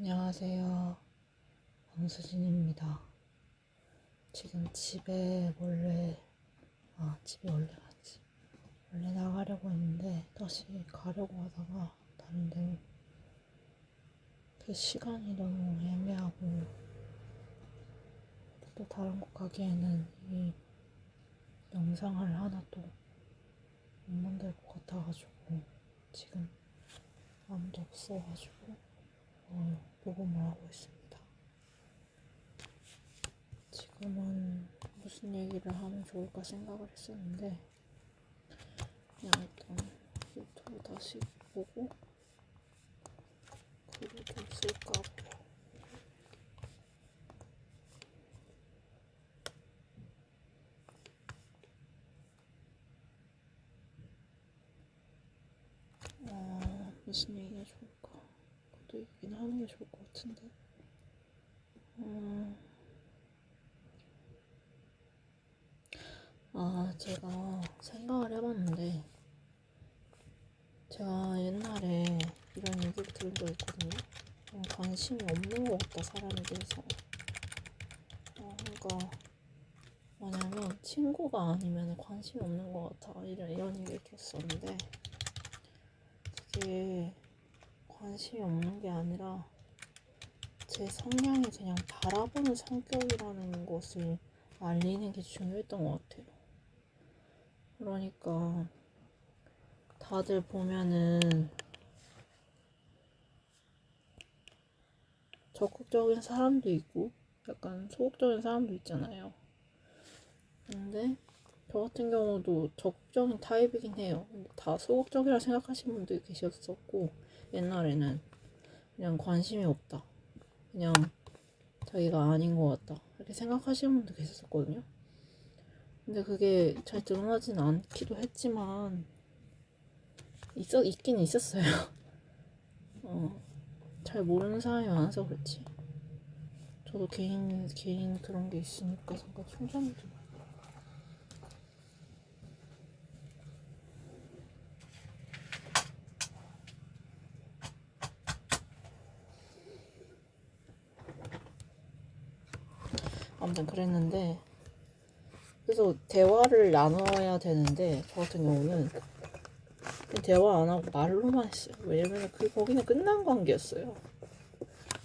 안녕하세요. 방수진입니다. 지금 집에 원래 갔지. 원래 나가려고 했는데, 다시 가려고 하다가, 다른 데로. 그 시간이 너무 애매하고, 또 다른 곳 가기에는 이 영상을 하나 또 못 만들 것 같아가지고, 지금 아무도 없어가지고, 녹음을 하고 있습니다. 지금은 무슨 얘기를 하면 좋을까 생각을 했었는데 그냥 일단 유튜브 다시 보고 글을 좀 쓸까 하고. 무슨 얘기가 좋을까? 그것도 얘기는 하는 게 좋을 것 같은데. 제가 생각을 해봤는데, 제가 옛날에 이런 얘기를 들은 적 있거든요. 관심이 없는 것 같다, 사람에 대해서. 그러니까 뭐냐면 친구가 아니면 관심이 없는 것 같아, 이런 얘기를 들었었는데, 그게 관심이 없는 게 아니라 제 성향이 그냥 바라보는 성격이라는 것을 알리는 게 중요했던 것 같아요. 그러니까 다들 보면은 적극적인 사람도 있고 약간 소극적인 사람도 있잖아요. 근데 저 같은 경우도 적극적인 타입이긴 해요. 근데 다 소극적이라 생각하시는 분들이 계셨었고, 옛날에는 그냥 관심이 없다, 그냥 자기가 아닌 것 같다, 이렇게 생각하시는 분도 계셨었거든요. 근데 그게 잘 드러나진 않기도 했지만 있긴 있었어요. 잘 모르는 사람이 많아서 그렇지. 저도 개인 그런 게 있으니까 잠깐 충전을 좀. 아무튼 그랬는데, 그래서 대화를 나눠야 되는데 저 같은 경우는 대화 안 하고 말로만 했어요. 왜냐면 거기는 끝난 관계였어요.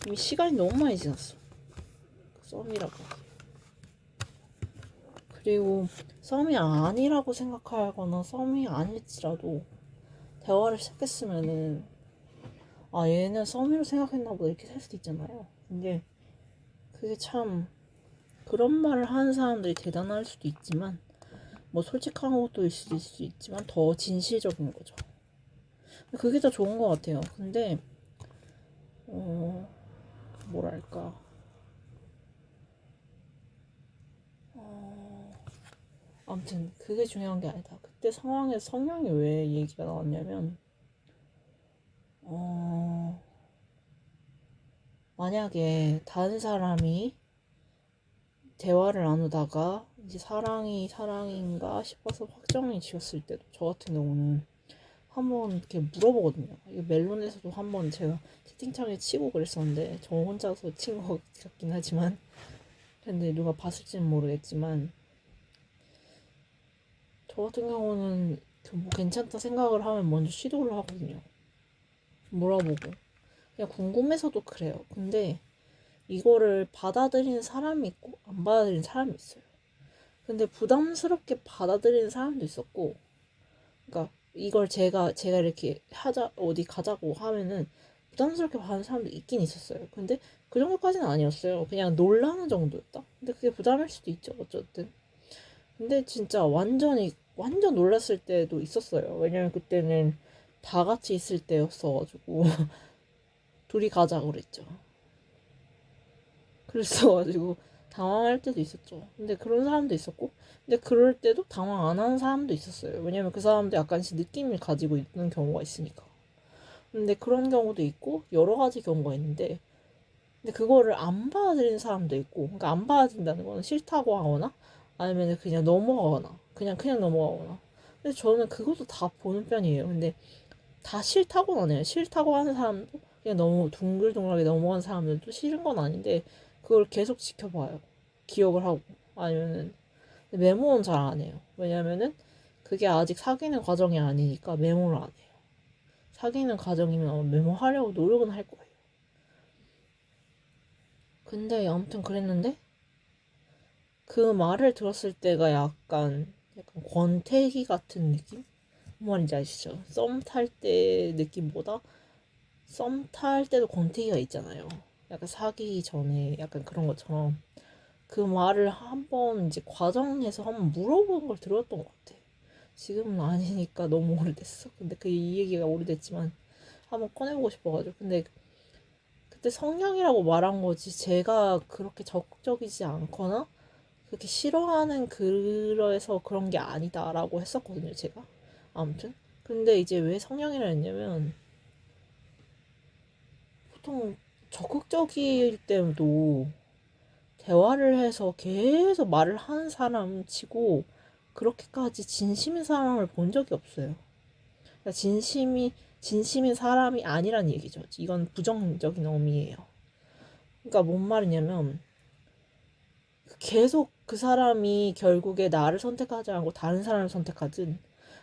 이미 시간이 너무 많이 지났어. 썸이라고. 그리고 썸이 아니라고 생각하거나 썸이 아닐지라도 대화를 시작했으면은 얘는 썸이라고 생각했나 보다, 이렇게 살 수도 있잖아요. 근데 그게 참, 그런 말을 하는 사람들이 대단할 수도 있지만, 뭐 솔직한 것도 있을 수 있지만 더 진실적인 거죠. 그게 더 좋은 것 같아요. 근데 뭐랄까, 아무튼 그게 중요한 게 아니다. 그때 상황에 성향이 왜 얘기가 나왔냐면, 만약에 다른 사람이 대화를 나누다가 이제 사랑인가 싶어서 확정이 지었을 때도 저 같은 경우는 한번 이렇게 물어보거든요. 이거 멜론에서도 한번 제가 채팅창에 치고 그랬었는데, 저 혼자서 친 것 같긴 하지만, 근데 누가 봤을지는 모르겠지만, 저 같은 경우는 뭐 괜찮다 생각을 하면 먼저 시도를 하거든요. 물어보고. 그냥 궁금해서도 그래요. 근데 이거를 받아들이는 사람이 있고 안 받아들이는 사람이 있어요. 근데 부담스럽게 받아들이는 사람도 있었고, 그러니까 이걸 제가 이렇게 어디 가자고 하면은 부담스럽게 받는 사람도 있긴 있었어요. 근데 그 정도까지는 아니었어요. 그냥 놀라는 정도였다. 근데 그게 부담일 수도 있죠, 어쨌든. 근데 진짜 완전 놀랐을 때도 있었어요. 왜냐면 그때는 다 같이 있을 때였어가지고 둘이 가자고 그랬죠. 그랬어가지고 당황할 때도 있었죠. 근데 그런 사람도 있었고, 근데 그럴 때도 당황 안 하는 사람도 있었어요. 왜냐면 그 사람도 약간씩 느낌을 가지고 있는 경우가 있으니까. 근데 그런 경우도 있고 여러 가지 경우가 있는데, 근데 그거를 안 받아들이는 사람도 있고, 그러니까 안 받아들인다는 거는 싫다고 하거나 아니면 그냥 넘어가거나 그냥 넘어가거나. 근데 저는 그것도 다 보는 편이에요. 근데 다 싫다고는 안 해요. 싫다고 하는 사람도 그냥 너무 둥글둥글하게 넘어간 사람들도 싫은 건 아닌데 그걸 계속 지켜봐요. 기억을 하고 아니면은 메모는 잘 안 해요. 왜냐면은 그게 아직 사귀는 과정이 아니니까 메모를 안 해요. 사귀는 과정이면 아마 메모하려고 노력은 할 거예요. 근데 아무튼 그랬는데 그 말을 들었을 때가 약간 권태기 같은 느낌? 뭔 말인지 아시죠? 썸 탈 때 느낌보다 썸 탈 때도 권태기가 있잖아요. 약간 사귀기 전에 약간 그런 것처럼 그 말을 한번 이제 과정에서 한번 물어보는 걸 들었던 것 같아. 지금은 아니니까 너무 오래됐어. 근데 그 이 얘기가 오래됐지만 한번 꺼내보고 싶어가지고. 근데 그때 성향이라고 말한 거지. 제가 그렇게 적극적이지 않거나 그렇게 싫어하는 그래서 그런 게 아니다라고 했었거든요. 제가. 아무튼. 근데 이제 왜 성향이라 했냐면 보통 적극적일 때도 대화를 해서 계속 말을 하는 사람 치고 그렇게까지 진심인 사람을 본 적이 없어요. 그러니까 진심인 사람이 아니란 얘기죠. 이건 부정적인 의미예요. 그러니까 뭔 말이냐면 계속 그 사람이 결국에 나를 선택하지 않고 다른 사람을 선택하든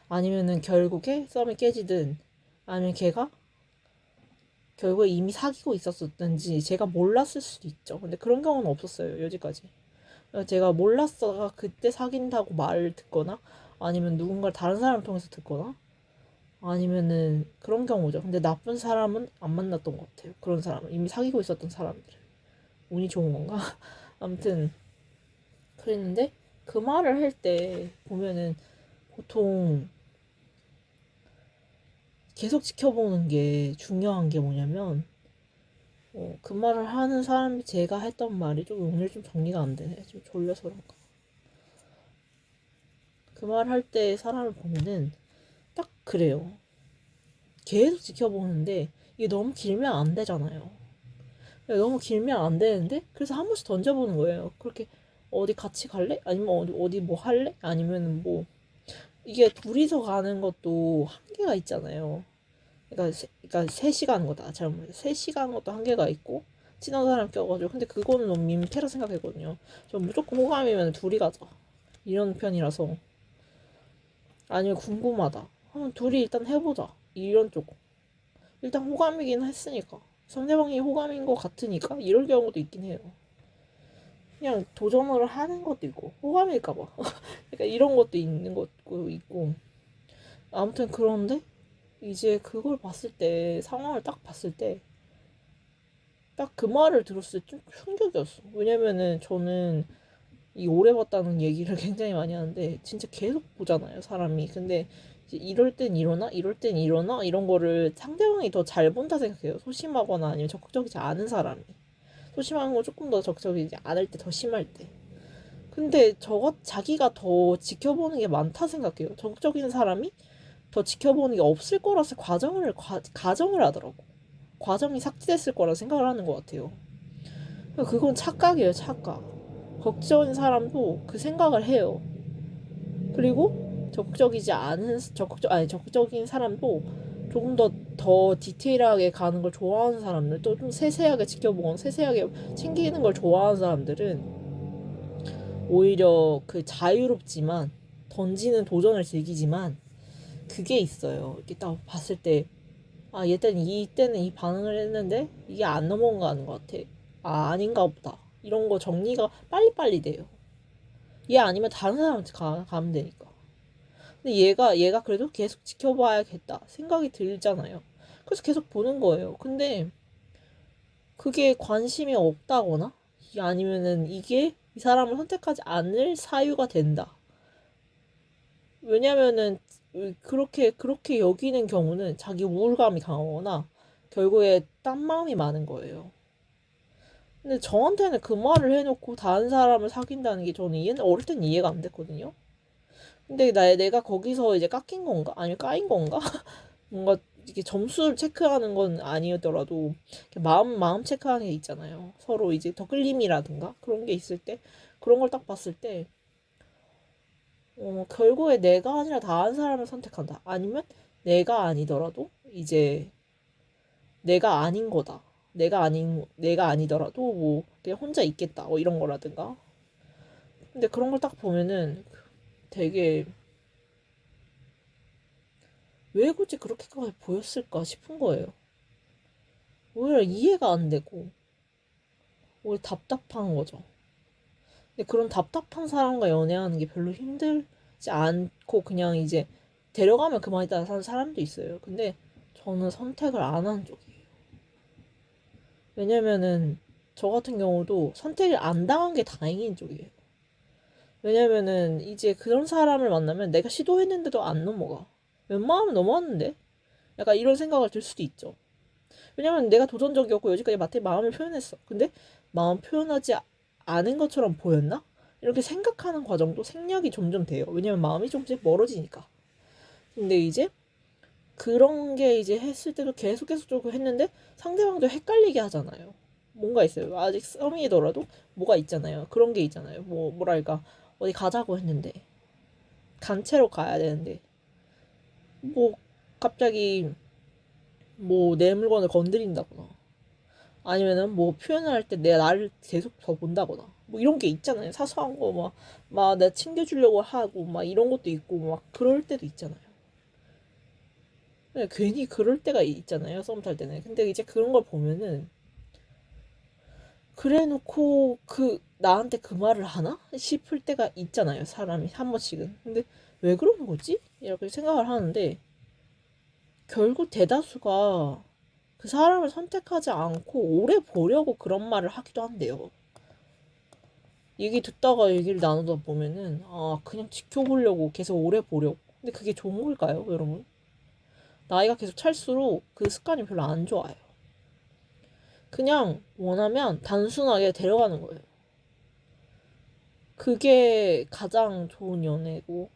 아니면은 결국에 썸이 깨지든 아니면 걔가 결국에 이미 사귀고 있었든지 제가 몰랐을 수도 있죠. 근데 그런 경우는 없었어요. 여지까지. 제가 몰랐다가 그때 사귄다고 말을 듣거나 아니면 누군가를 다른 사람을 통해서 듣거나 아니면은 그런 경우죠. 근데 나쁜 사람은 안 만났던 것 같아요. 그런 사람은 이미 사귀고 있었던 사람들. 운이 좋은 건가? 아무튼 그랬는데 그 말을 할 때 보면은 보통 계속 지켜보는 게 중요한 게 뭐냐면 그 말을 하는 사람이 제가 했던 말이 좀 오늘 좀 정리가 안 되네. 좀 졸려서 그런가. 그 말 할 때 사람을 보면은 딱 그래요. 계속 지켜보는데 이게 너무 길면 안 되잖아요. 너무 길면 안 되는데 그래서 한 번씩 던져보는 거예요. 그렇게 어디 같이 갈래? 아니면 어디 뭐 할래? 아니면 뭐 이게 둘이서 가는 것도 한계가 있잖아요. 그러니까 3시간 거다. 잘못 3시간 것도 한계가 있고 친한 사람 껴가지고 근데 그거는 너무 민폐라 생각했거든요. 저 무조건 호감이면 둘이 가자 이런 편이라서 아니면 궁금하다. 한번 둘이 일단 해보자 이런 쪽. 일단 호감이긴 했으니까 상대방이 호감인 것 같으니까 이럴 경우도 있긴 해요. 그냥 도전을 하는 것도 있고 호감일까봐 그러니까 이런 것도 있는 것도 있고 아무튼 그런데 이제 그걸 봤을 때 상황을 딱 봤을 때 딱 그 말을 들었을 때 좀 충격이었어. 왜냐면은 저는 이 오래 봤다는 얘기를 굉장히 많이 하는데 진짜 계속 보잖아요 사람이. 근데 이제 이럴 땐 이러나 이럴 땐 이러나 이런 거를 상대방이 더 잘 본다 생각해요. 소심하거나 아니면 적극적이지 않은 사람이. 소심한 거 조금 더 적극적이지 않을 때 더 심할 때. 근데 자기가 더 지켜보는 게 많다 생각해요. 적극적인 사람이 더 지켜보는 게 없을 거라서 가정을 하더라고. 과정이 삭제됐을 거라 생각을 하는 것 같아요. 그건 착각이에요, 착각. 적극적인 사람도 그 생각을 해요. 그리고 적극적인 사람도 조금 더 디테일하게 가는 걸 좋아하는 사람들, 또 좀 세세하게 지켜보고 세세하게 챙기는 걸 좋아하는 사람들은 오히려 그 자유롭지만 던지는 도전을 즐기지만 그게 있어요. 이렇게 딱 봤을 때 이때는 이 반응을 했는데 이게 안 넘어가는 것 같아. 아닌가 보다. 이런 거 정리가 빨리빨리 돼요. 얘 아니면 다른 사람한테 가면 되니까. 근데 얘가 그래도 계속 지켜봐야겠다 생각이 들잖아요. 그래서 계속 보는 거예요. 근데 그게 관심이 없다거나 아니면은 이게 이 사람을 선택하지 않을 사유가 된다. 왜냐면은 그렇게 여기는 경우는 자기 우울감이 강하거나 결국에 딴 마음이 많은 거예요. 근데 저한테는 그 말을 해놓고 다른 사람을 사귄다는 게 저는 어릴 땐 이해가 안 됐거든요. 근데 내가 거기서 이제 깎인 건가? 아니면 까인 건가? 뭔가 이렇게 점수를 체크하는 건 아니더라도 마음 체크하는 게 있잖아요. 서로 이제 더 끌림이라든가 그런 게 있을 때 그런 걸 딱 봤을 때 결국에 내가 아니라 다른 사람을 선택한다. 아니면 내가 아니더라도 이제 내가 아닌 거다. 내가 아니더라도 뭐 그냥 혼자 있겠다. 뭐 이런 거라든가. 근데 그런 걸 딱 보면은 되게 왜 굳이 그렇게까지 보였을까 싶은 거예요. 오히려 이해가 안 되고 오히려 답답한 거죠. 근데 그런 답답한 사람과 연애하는 게 별로 힘들지 않고 그냥 이제 데려가면 그만이다 사는 사람도 있어요. 근데 저는 선택을 안 한 쪽이에요. 왜냐면은 저 같은 경우도 선택을 안 당한 게 다행인 쪽이에요. 왜냐면은 이제 그런 사람을 만나면 내가 시도했는데도 안 넘어가. 웬만하면 넘어왔는데? 약간 이런 생각을 들 수도 있죠. 왜냐면 내가 도전적이었고 여지까지 마트에 마음을 표현했어. 근데 마음 표현하지 않은 것처럼 보였나? 이렇게 생각하는 과정도 생략이 점점 돼요. 왜냐면 마음이 조금씩 멀어지니까. 근데 이제 그런 게 이제 했을 때도 계속 조금 했는데 상대방도 헷갈리게 하잖아요. 뭔가 있어요. 아직 썸이더라도 뭐가 있잖아요. 그런 게 있잖아요. 뭐랄까 어디 가자고 했는데 단체로 가야 되는데 뭐 갑자기 뭐 내 물건을 건드린다거나 아니면은 뭐 표현을 할 때 내 나를 계속 더 본다거나 뭐 이런 게 있잖아요. 사소한 거 막 내가 챙겨주려고 하고 막 이런 것도 있고 막 그럴 때도 있잖아요. 괜히 그럴 때가 있잖아요. 썸 탈 때는. 근데 이제 그런 걸 보면은 그래 놓고 나한테 그 말을 하나 싶을 때가 있잖아요. 사람이 한 번씩은. 근데 왜 그러는 거지? 이렇게 생각을 하는데 결국 대다수가 그 사람을 선택하지 않고 오래 보려고 그런 말을 하기도 한대요. 얘기 듣다가 얘기를 나누다 보면은 그냥 지켜보려고 계속 오래 보려고. 근데 그게 좋은 걸까요, 여러분? 나이가 계속 찰수록 그 습관이 별로 안 좋아요. 그냥 원하면 단순하게 데려가는 거예요. 그게 가장 좋은 연애고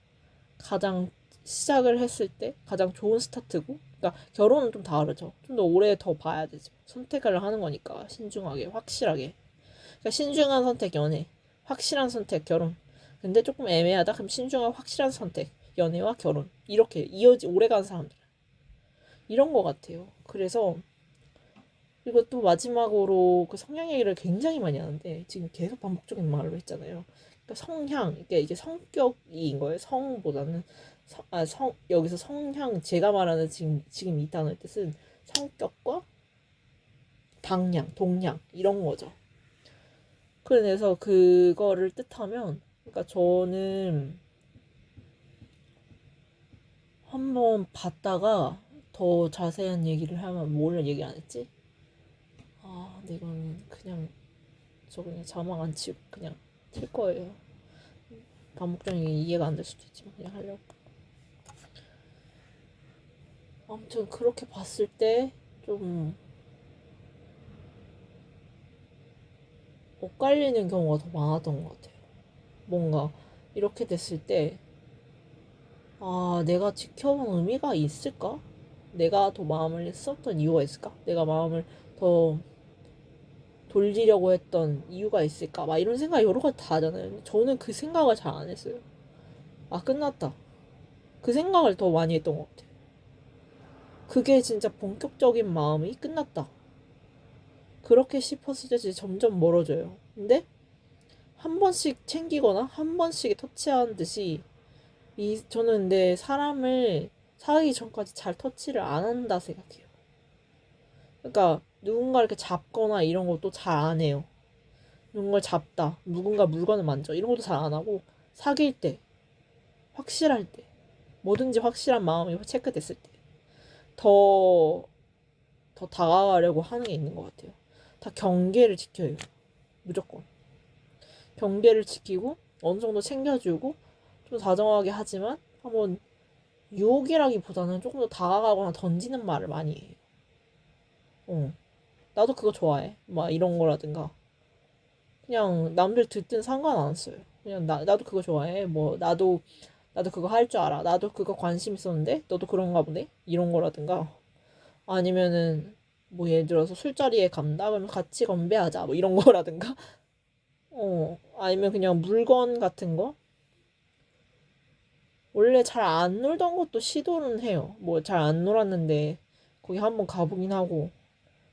가장 시작을 했을 때 가장 좋은 스타트고. 그러니까 결혼은 좀 다르죠. 좀 더 오래 더 봐야 되죠. 선택을 하는 거니까 신중하게 확실하게. 그러니까 신중한 선택 연애, 확실한 선택 결혼. 근데 조금 애매하다. 그럼 신중한 확실한 선택 연애와 결혼. 이렇게 오래간 사람들 이런 거 같아요. 그래서 그리고 또 마지막으로 그 성향 얘기를 굉장히 많이 하는데 지금 계속 반복적인 말로 했잖아요. 그러니까 성향 이게 성격인 거예요. 성보다는 여기서 성향 제가 말하는 지금 이 단어의 뜻은 성격과 방향, 동향 이런 거죠. 그래서 그거를 뜻하면 그러니까 저는 한번 봤다가 더 자세한 얘기를 하면 뭘 얘기 안 했지? 근데 이건 저 그냥 자막 안 치고 그냥 칠 거예요. 반복적인 이해가 안 될 수도 있지만 그냥 하려고. 아무튼 그렇게 봤을 때 좀 엇갈리는 경우가 더 많았던 것 같아요. 뭔가 이렇게 됐을 때 내가 지켜본 의미가 있을까? 내가 더 마음을 썼던 이유가 있을까? 내가 마음을 더 돌리려고 했던 이유가 있을까? 막 이런 생각 여러 가지 다 하잖아요. 근데 저는 그 생각을 잘 안 했어요. 끝났다. 그 생각을 더 많이 했던 것 같아요. 그게 진짜 본격적인 마음이 끝났다. 그렇게 싶었을 때 이제 점점 멀어져요. 근데 한 번씩 챙기거나 한 번씩 터치하는 듯이 저는 근데 사람을 사귀기 전까지 잘 터치를 안 한다 생각해요. 그러니까 누군가 이렇게 잡거나 이런 것도 잘 안 해요. 누군가 잡다, 누군가 물건을 만져 이런 것도 잘 안 하고 사귈 때, 확실할 때, 뭐든지 확실한 마음이 체크됐을 때 더 다가가려고 하는 게 있는 것 같아요. 다 경계를 지켜요. 무조건. 경계를 지키고 어느 정도 챙겨주고 좀 다정하게 하지만 한번 유혹이라기보다는 조금 더 다가가거나 던지는 말을 많이 해요. 나도 그거 좋아해. 막 이런 거라든가. 그냥 남들 듣든 상관 안 써요. 그냥 나도 그거 좋아해. 뭐 나도 그거 할 줄 알아. 나도 그거 관심 있었는데 너도 그런가 보네. 이런 거라든가. 아니면은 뭐 예를 들어서 술자리에 간다 그러면 같이 건배하자. 뭐 이런 거라든가. 아니면 그냥 물건 같은 거. 원래 잘 안 놀던 것도 시도는 해요. 뭐 잘 안 놀았는데 거기 한번 가보긴 하고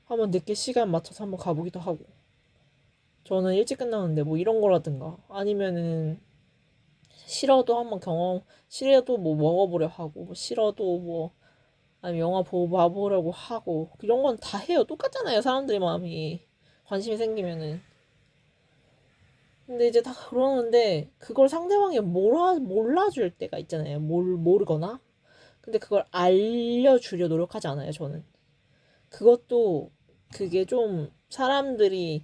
한번 늦게 시간 맞춰서 한번 가보기도 하고. 저는 일찍 끝나는데 뭐 이런 거라든가 아니면은 싫어도 한번 싫어도 뭐 먹어보려 하고 뭐 싫어도 뭐 아니면 영화 봐보려고 하고 이런 건 다 해요. 똑같잖아요. 사람들의 마음이 관심이 생기면은. 근데 이제 다 그러는데 그걸 상대방이 몰라줄 때가 있잖아요. 모르거나. 근데 그걸 알려주려 노력하지 않아요. 저는. 그것도 그게 좀 사람들이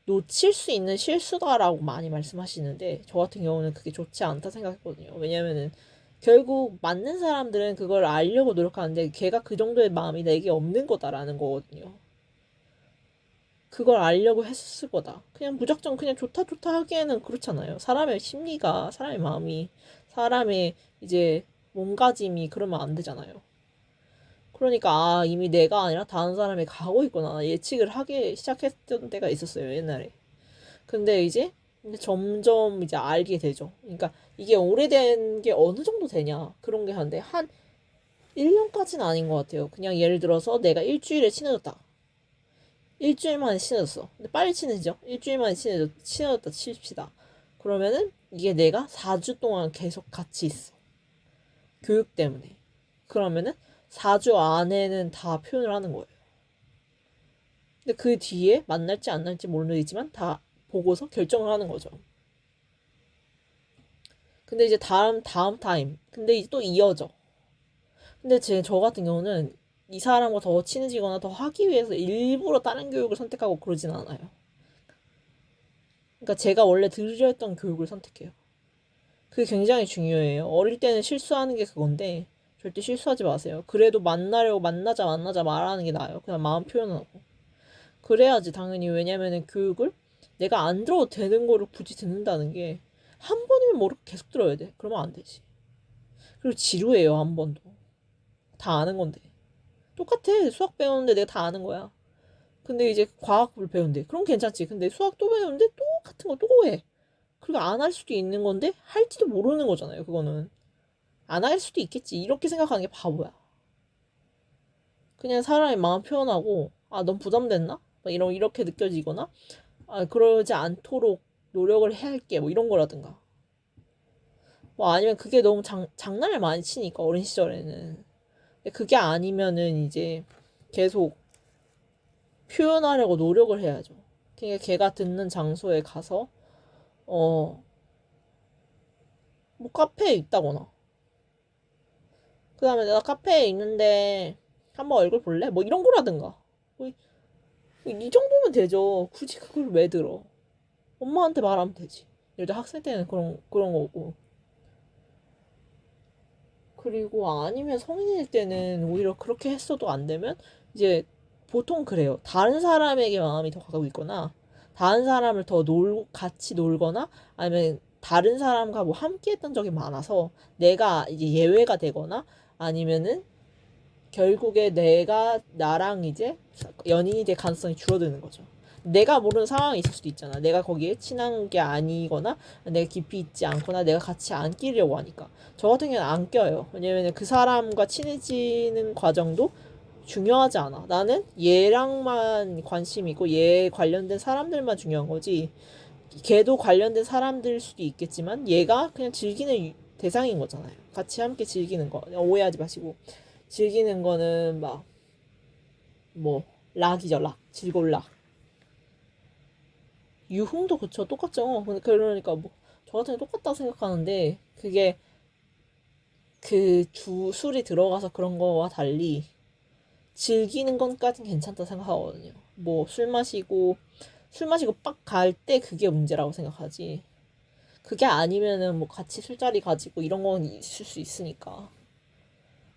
놓칠 수 있는 실수다라고 많이 말씀하시는데 저 같은 경우는 그게 좋지 않다 생각했거든요. 왜냐면은 결국 맞는 사람들은 그걸 알려고 노력하는데 걔가 그 정도의 마음이 내게 없는 거다라는 거거든요. 그걸 알려고 했을 거다. 그냥 무작정 그냥 좋다 좋다 하기에는 그렇잖아요. 사람의 심리가 사람의 마음이 사람의 이제 몸가짐이 그러면 안 되잖아요. 그러니까 이미 내가 아니라 다른 사람이 가고 있구나 예측을 하기 시작했던 때가 있었어요 옛날에. 근데 이제 점점 이제 알게 되죠. 그러니까 이게 오래된 게 어느 정도 되냐 그런 게 한데 한 1년까지는 아닌 것 같아요. 그냥 예를 들어서 내가 일주일에 친해졌다. 일주일 만에 친해졌어. 근데 빨리 친해지죠. 일주일 만에 친해졌다 칩시다. 그러면은 이게 내가 4주 동안 계속 같이 있어. 교육 때문에. 그러면은 4주 안에는 다 표현을 하는 거예요. 근데 그 뒤에 만날지 안 날지 모르겠지만 다 보고서 결정을 하는 거죠. 근데 이제 다음 타임. 근데 이제 또 이어져. 근데 저 같은 경우는 이 사람과 더 친해지거나 더 하기 위해서 일부러 다른 교육을 선택하고 그러진 않아요. 그러니까 제가 원래 들으려 했던 교육을 선택해요. 그게 굉장히 중요해요. 어릴 때는 실수하는 게 그건데 절대 실수하지 마세요. 그래도 만나려고 만나자 말하는 게 나아요. 그냥 마음 표현하고. 그래야지 당연히. 왜냐면은 교육을 내가 안 들어도 되는 거를 굳이 듣는다는 게 한 번이면 모르고 계속 들어야 돼. 그러면 안 되지. 그리고 지루해요. 한 번도. 다 아는 건데. 똑같아. 수학 배우는데 내가 다 아는 거야. 근데 이제 과학을 배운대. 그럼 괜찮지. 근데 수학 또 배우는데 똑같은 거 또 해. 그리고 안 할 수도 있는 건데 할지도 모르는 거잖아요. 그거는. 안 할 수도 있겠지. 이렇게 생각하는 게 바보야. 그냥 사람의 마음 표현하고 넌 부담됐나? 막 이렇게 느껴지거나 그러지 않도록 노력을 할게. 뭐 이런 거라든가. 뭐 아니면 그게 너무 장난을 많이 치니까 어린 시절에는. 근데 그게 아니면은 이제 계속 표현하려고 노력을 해야죠. 그러니까 걔가 듣는 장소에 가서 어, 뭐 카페에 있다거나. 그 다음에 내가 카페에 있는데 한번 얼굴 볼래? 뭐 이런 거라든가. 뭐 이 정도면 되죠. 굳이 그걸 왜 들어? 엄마한테 말하면 되지. 예를 학생 때는 그런 거고. 그리고 아니면 성인일 때는 오히려 그렇게 했어도 안 되면 이제 보통 그래요. 다른 사람에게 마음이 더 가고 있거나 다른 사람을 같이 놀거나 아니면 다른 사람과 뭐 함께 했던 적이 많아서 내가 이제 예외가 되거나 아니면은 결국에 내가 나랑 이제 연인이 될 가능성이 줄어드는 거죠. 내가 모르는 상황이 있을 수도 있잖아. 내가 거기에 친한 게 아니거나 내가 깊이 있지 않거나 내가 같이 안 끼려고 하니까. 저 같은 경우는 안 껴요. 왜냐면 그 사람과 친해지는 과정도 중요하지 않아. 나는 얘랑만 관심 있고 얘 관련된 사람들만 중요한 거지. 걔도 관련된 사람들일 수도 있겠지만 얘가 그냥 즐기는 대상인 거잖아요. 같이 함께 즐기는 거. 오해하지 마시고. 즐기는 거는 막 뭐 락이죠. 락. 즐거울 락. 유흥도 그쵸. 똑같죠. 근데 그러니까 뭐 저 같은 게 똑같다고 생각하는데 그게 그 술이 들어가서 그런 거와 달리 즐기는 건까진 괜찮다 생각하거든요. 뭐 술 마시고 빡 갈 때 그게 문제라고 생각하지. 그게 아니면은 뭐 같이 술자리 가지고 이런 건 있을 수 있으니까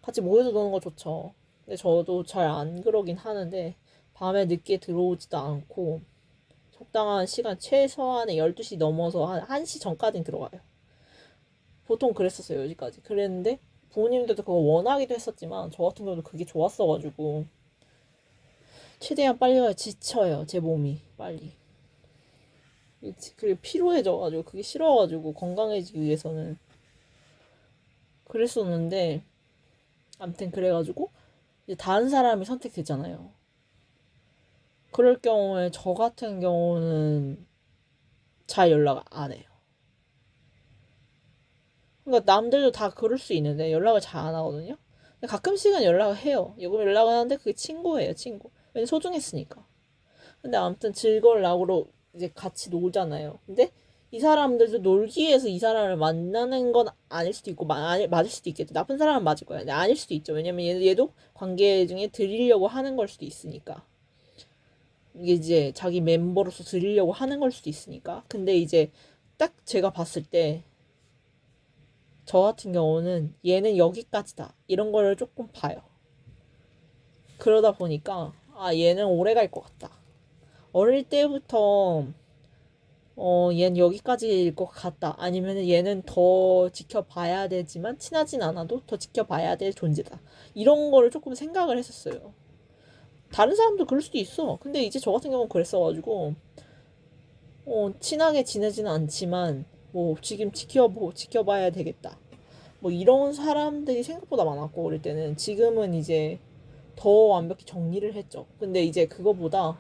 같이 모여서 노는 거 좋죠. 근데 저도 잘 안 그러긴 하는데 밤에 늦게 들어오지도 않고 적당한 시간 최소한의 12시 넘어서 한 1시 전까지는 들어가요. 보통 그랬었어요, 여기까지. 그랬는데 부모님들도 그거 원하기도 했었지만 저 같은 경우도 그게 좋았어가지고 최대한 빨리 가야 지쳐요, 제 몸이 빨리. 그리고 피로해져가지고 그게 싫어가지고 건강해지기 위해서는 그랬었는데 아무튼 그래가지고 이제 다른 사람이 선택됐잖아요. 그럴 경우에 저 같은 경우는 잘 연락 안 해요. 그러니까 남들도 다 그럴 수 있는데 연락을 잘 안 하거든요. 가끔씩은 연락을 해요. 요금 연락을 하는데 그게 친구예요, 친구. 왜냐면 소중했으니까. 근데 아무튼 즐거울 나고로 이제 같이 놀잖아요. 근데 이 사람들도 놀기 위해서 이 사람을 만나는 건 아닐 수도 있고 맞을 수도 있겠죠. 나쁜 사람은 맞을 거예요. 근데 아닐 수도 있죠. 왜냐면 얘도 관계 중에 드리려고 하는 걸 수도 있으니까. 이게 이제 자기 멤버로서 드리려고 하는 걸 수도 있으니까. 근데 이제 딱 제가 봤을 때 저 같은 경우는 얘는 여기까지다. 이런 거를 조금 봐요. 그러다 보니까 아 얘는 오래 갈 것 같다. 어릴 때부터 얘는 여기까지일 것 같다. 아니면 얘는 더 지켜봐야 되지만 친하진 않아도 더 지켜봐야 될 존재다. 이런 거를 조금 생각을 했었어요. 다른 사람도 그럴 수도 있어. 근데 이제 저 같은 경우는 그랬어가지고 친하게 지내지는 않지만 뭐 지금 지켜봐야 되겠다. 뭐 이런 사람들이 생각보다 많았고 어릴 때는 지금은 이제 더 완벽히 정리를 했죠. 근데 이제 그거보다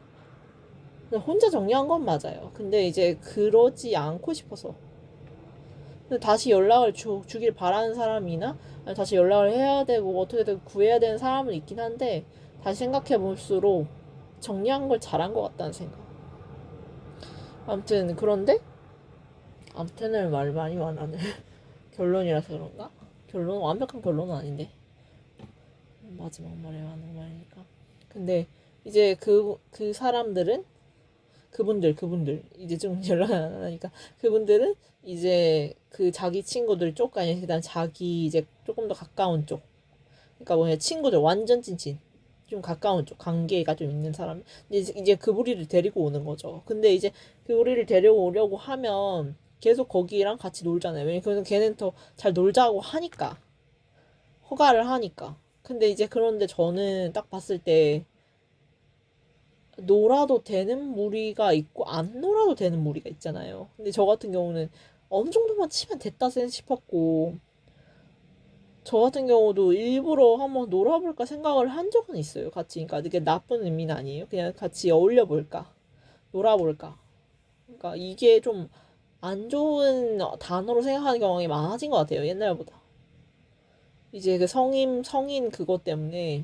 혼자 정리한 건 맞아요. 근데 이제 그러지 않고 싶어서 다시 연락을 주길 바라는 사람이나 아니 다시 연락을 해야 되고 어떻게든 구해야 되는 사람은 있긴 한데 다시 생각해 볼수록 정리한 걸 잘한 것 같다는 생각. 아무튼 그런데 아무튼을 말 많이 말하네. 결론이라서 그런가? 결론 완벽한 결론은 아닌데 마지막 말에 하는 말이니까. 근데 이제 그 사람들은 그분들 이제 좀 연락 안 하니까 그분들은 이제 그 자기 친구들 쪽 아니 일단 자기 이제 조금 더 가까운 쪽 그러니까 뭐냐 친구들 완전 찐친 좀 가까운 쪽 관계가 좀 있는 사람 이제 그 무리를 데리고 오는 거죠. 근데 이제 그 무리를 데려오려고 하면 계속 거기랑 같이 놀잖아요. 왜냐면 걔는 더 잘 놀자고 하니까 허가를 하니까. 근데 이제 그런데 저는 딱 봤을 때 놀아도 되는 무리가 있고 안 놀아도 되는 무리가 있잖아요. 근데 저 같은 경우는 어느 정도만 치면 됐다 싶었고 저 같은 경우도 일부러 한번 놀아볼까 생각을 한 적은 있어요. 같이. 그러니까 그게 나쁜 의미는 아니에요. 그냥 같이 어울려 볼까, 놀아볼까. 그러니까 이게 좀 안 좋은 단어로 생각하는 경향이 많아진 것 같아요. 옛날보다. 이제 그 성인 그것 때문에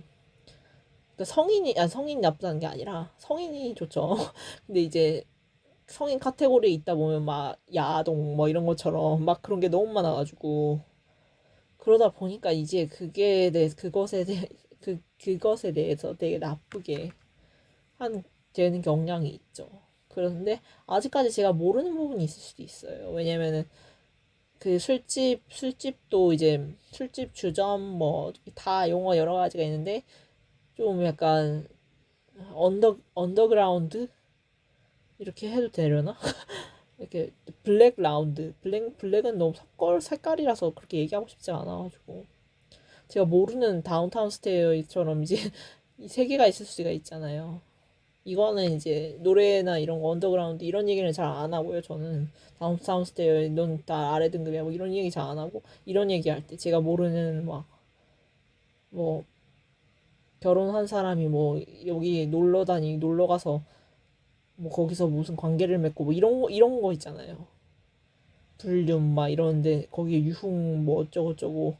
그러니까 성인이 나쁘다는 게 아니라 성인이 좋죠. 근데 이제 성인 카테고리에 있다 보면 막 야동 뭐 이런 것처럼 막 그런 게 너무 많아가지고 그러다 보니까 이제 그것에 대해서 되게 나쁘게 한 되는 경향이 있죠. 그런데 아직까지 제가 모르는 부분이 있을 수도 있어요. 왜냐면은 그 술집도 이제 술집 주점 뭐 다 용어 여러 가지가 있는데 좀 약간 언더그라운드 이렇게 해도 되려나? 이렇게 블랙 라운드 블랙은 너무 색깔이라서 그렇게 얘기하고 싶지 않아가지고 제가 모르는 다운타운 스테이처럼 이제 이 세 개가 있을 수가 있잖아요. 이거는 이제 노래나 이런 거 언더그라운드 이런 얘기는 잘 안 하고요. 저는 다운타운 스테이 넌다 아래 등급이야 뭐 이런 얘기 잘 안 하고 이런 얘기 할 때 제가 모르는 막 뭐 결혼한 사람이 뭐 여기 놀러 가서 뭐 거기서 무슨 관계를 맺고 뭐 이런 거 있잖아요. 불륜 막 이런데 거기에 유흥 뭐 어쩌고저쩌고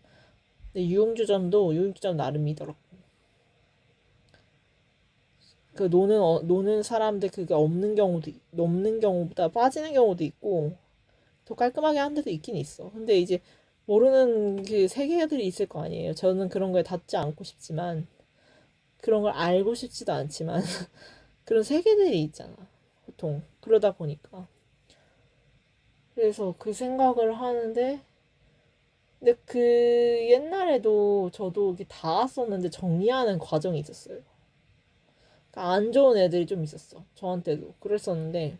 근데 유흥주점 나름이더라고. 그 노는 사람들 그게 없는 경우보다 빠지는 경우도 있고 더 깔끔하게 하는 데도 있긴 있어. 근데 이제 모르는 그 세계들이 있을 거 아니에요. 저는 그런 거에 닿지 않고 싶지만 그런 걸 알고 싶지도 않지만 그런 세계들이 있잖아. 보통 그러다 보니까 그래서 그 생각을 하는데 근데 그 옛날에도 저도 이게 닿았었는데 정리하는 과정이 있었어요. 그러니까 안 좋은 애들이 좀 있었어. 저한테도 그랬었는데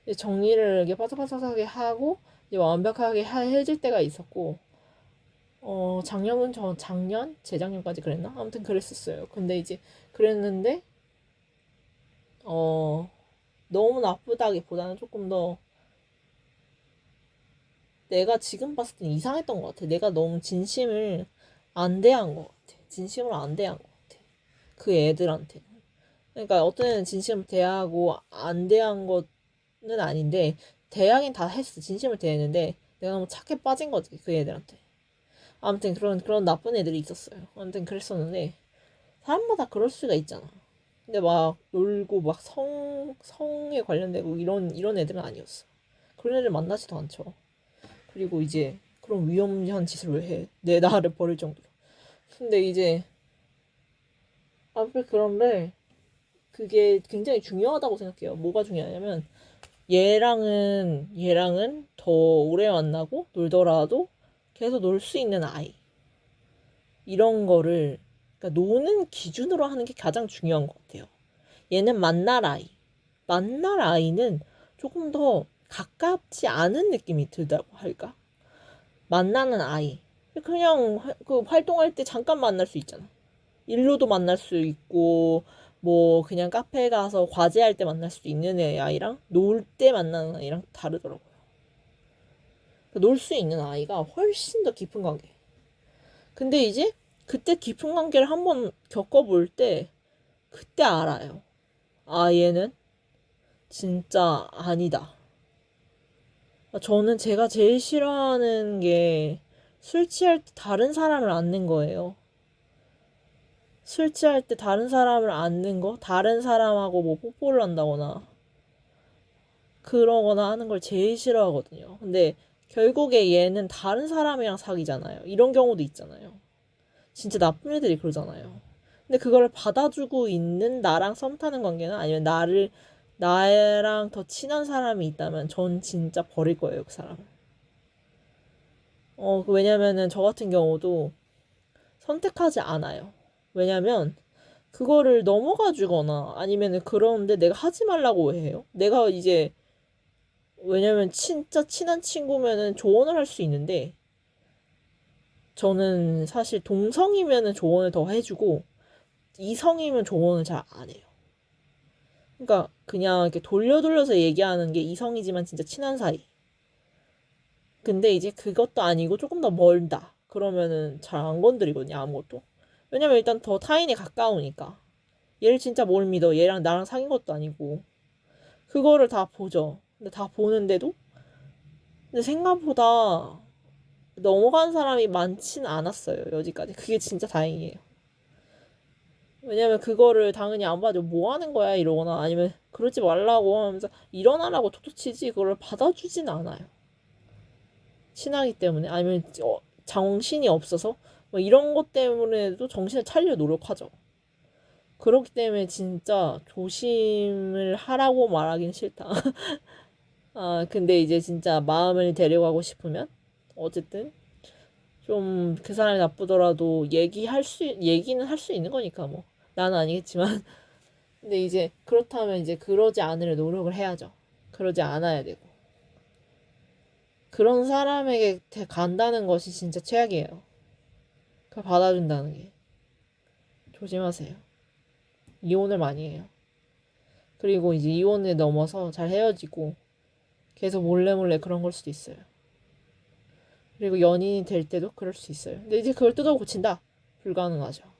이제 정리를 이렇게 바삭바삭하게 하고 이제 완벽하게 해질 때가 있었고 작년 재작년까지 그랬나? 아무튼 그랬었어요. 근데 이제 그랬는데 어 너무 나쁘다기보다는 조금 더 내가 지금 봤을 땐 이상했던 것 같아. 내가 너무 진심을 안 대한 것 같아. 진심으로 안 대한 것 같아. 그 애들한테. 그러니까 어떤 애는 진심을 대하고 안 대한 거는 아닌데 대하긴 다 했어. 진심을 대했는데 내가 너무 착해 빠진 거지 그 애들한테. 아무튼 그런 나쁜 애들이 있었어요. 아무튼 그랬었는데 사람마다 그럴 수가 있잖아. 근데 막 놀고 막 성에 관련되고 이런 애들은 아니었어. 그런 애들 만나지도 않죠. 그리고 이제 그런 위험한 짓을 왜 해? 내 나를 버릴 정도로. 근데 이제 아무튼 그런데 그게 굉장히 중요하다고 생각해요. 뭐가 중요하냐면 얘랑은 더 오래 만나고 놀더라도 계속 놀 수 있는 아이. 이런 거를 그러니까 노는 기준으로 하는 게 가장 중요한 것 같아요. 얘는 만날 아이. 만날 아이는 조금 더 가깝지 않은 느낌이 들다고 할까? 만나는 아이. 그냥 그 활동할 때 잠깐 만날 수 있잖아. 일로도 만날 수 있고 뭐 그냥 카페 가서 과제할 때 만날 수도 있는 애 아이랑 놀 때 만나는 아이랑 다르더라고요. 놀 수 있는 아이가 훨씬 더 깊은 관계. 근데 이제 그때 깊은 관계를 한번 겪어볼 때 그때 알아요. 아, 얘는 진짜 아니다. 저는 제가 제일 싫어하는 게 술 취할 때 다른 사람을 안는 거예요. 술 취할 때 다른 사람을 안는 거, 다른 사람하고 뭐 뽀뽀를 한다거나 그러거나 하는 걸 제일 싫어하거든요. 근데 결국에 얘는 다른 사람이랑 사귀잖아요. 이런 경우도 있잖아요. 진짜 나쁜 애들이 그러잖아요. 근데 그걸 받아주고 있는 나랑 썸 타는 관계는 아니면 나랑 더 친한 사람이 있다면 전 진짜 버릴 거예요, 그 사람을. 왜냐면은 저 같은 경우도 선택하지 않아요. 왜냐면 그거를 넘어가 주거나 아니면은 그러는데 내가 하지 말라고 왜 해요? 내가 이제 왜냐면 진짜 친한 친구면은 조언을 할 수 있는데 저는 사실 동성이면은 조언을 더 해주고 이성이면 조언을 잘 안 해요. 그러니까 그냥 이렇게 돌려서 얘기하는 게 이성이지만 진짜 친한 사이. 근데 이제 그것도 아니고 조금 더 멀다. 그러면은 잘 안 건드리거든요, 아무것도. 왜냐면 일단 더 타인에 가까우니까. 얘를 진짜 뭘 믿어? 얘랑 나랑 사귄 것도 아니고. 그거를 다 보죠. 근데 다 보는데도 근데 생각보다 넘어간 사람이 많진 않았어요, 여지까지. 그게 진짜 다행이에요. 왜냐면 그거를 당연히 안 봐도 뭐 하는 거야 이러거나 아니면 그러지 말라고 하면서 일어나라고 톡톡 치지 그걸 받아주진 않아요. 친하기 때문에 아니면 정신이 없어서 뭐 이런 것 때문에도 정신을 차리려 노력하죠. 그렇기 때문에 진짜 조심을 하라고 말하긴 싫다. 아, 근데 이제 진짜 마음을 데려가고 싶으면 어쨌든 좀 그 사람이 나쁘더라도 얘기는 할 수 있는 거니까 뭐. 나는 아니겠지만. 근데 이제 그렇다면 이제 그러지 않으려 노력을 해야죠. 그러지 않아야 되고. 그런 사람에게 간다는 것이 진짜 최악이에요. 그걸 받아준다는 게. 조심하세요. 이혼을 많이 해요. 그리고 이제 이혼을 넘어서 잘 헤어지고 계속 몰래 그런 걸 수도 있어요. 그리고 연인이 될 때도 그럴 수 있어요. 근데 이제 그걸 뜯어 고친다? 불가능하죠.